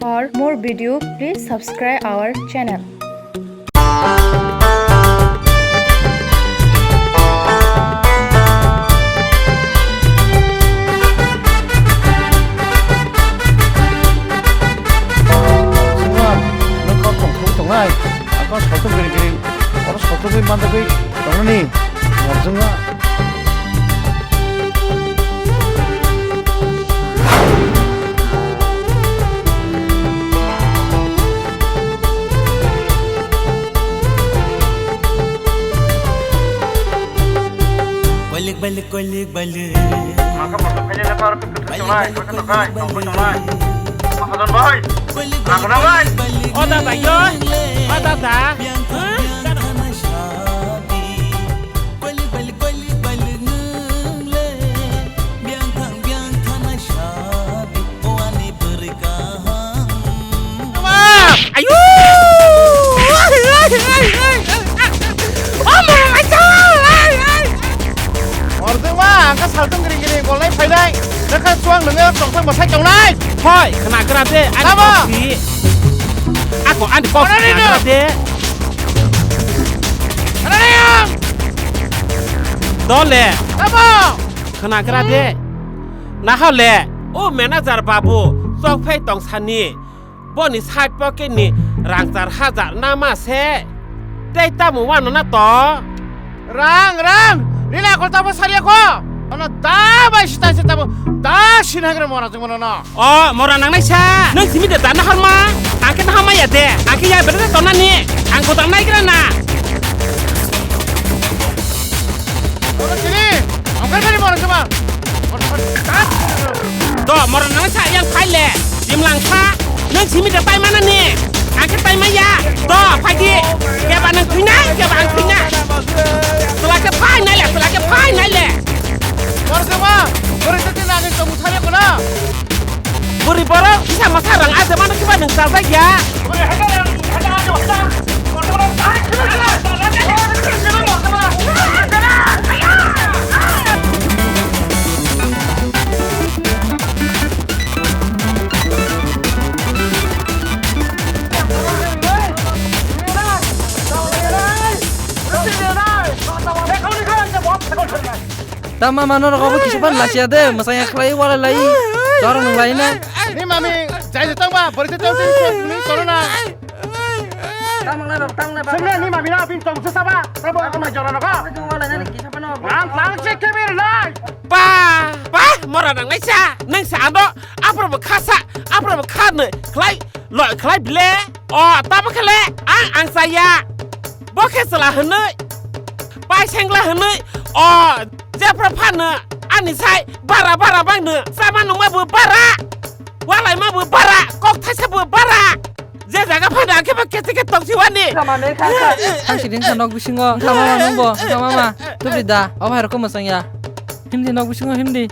For more video, please subscribe our channel. 정말 아까 서통 그리 바로 서통이 만다고 정원이 어떤가 balik maka foto kanya na para pipit 정말 그렇게 나가 정말 막아던 바이 나가나 바이 어다다 요 어다다 아유 어르등와 아까 살던 그리 골라이 파이나이 내가 수학 능력 정상 못 살경나이 thôiขนาดกระเดะอันนี้สีอ่ะก่อนอันนี้ก็ขนาดกระเดะ 하나님 โดนแหละ 나봐 ขนาดกระเดะนะฮะแหละโอ้แม่น่าจะบาบูซอกไพ่ตองซันนี่บ่นี่ชายปอเกนี่ร่างจารห้าจารหน้ามาแซ่ได้ตาหมู่ว่านน่ะต่อ 랑 니네 걸다 뭐 살이야고 나 다바시다 시다 뭐다 신하기를 뭐라 정말 나 อ๋อมรณังไม่ช้านึกสิมีแต่ตาหน้าหันมาต่างกันทำมาอย่าเดะต่างกันยายไปได้ตอนนั้นนี่ต่างคนต่างไหนกันน่ะ 어르신이 엉갈거리 뭐라 정말 ก็มรณะชายังไพ่แหละจิมหลังคาเนื่องชีมีแต่ไตมานั่นนี่อาแค่ไตมายาต่อไพ่ดีแกบ้านนั่งทิ้งนะแกบ้านทิ้งนะสลายจะไพ่ไหนแหละสลายจะไพ่ไหนแหละ 뭐라 정말 그럴 때 나는 좀 못하겠구나 บริบทที่ทำมาสร้างอาเซมานั่งคิดว่าหนึ่งสาวไซยา Tama mano na kamu kisipan lasya deh, masanya kelai wala lai, orang nang lain na. 니 맘이 자이즈 땅봐 버리트 땅 니 소르나 Tama na tang na ba? semna 니 맘이나 빈 똥스 사바 사바 아마 저러나가 Kung wala na kisipan na. 랑 체크비를 나이 ป้ามรณะไม่ช้านั่งสามดอกอัปรบคาสะอัปรบคาเนยใครลอยใครเบลอ๋อตาบักเละอังสายาบอกแค่สละหนยไปเชงละหนยอ๋อเจ้าพระพันเนออันนี้ใช่บาระบ้างเนอสามันลงมาบือบาระว่าอะไรมาบือบาระกอกไทยชะบือบาระเจ้าจากพันดาแค่มาเกสิกตกชีวันนี้ Ang sidin sa nog bisingo, tama ma nungbo, tama ma. Tu brida, aw hayro ko masanya. Hindi nog bisingo hindi.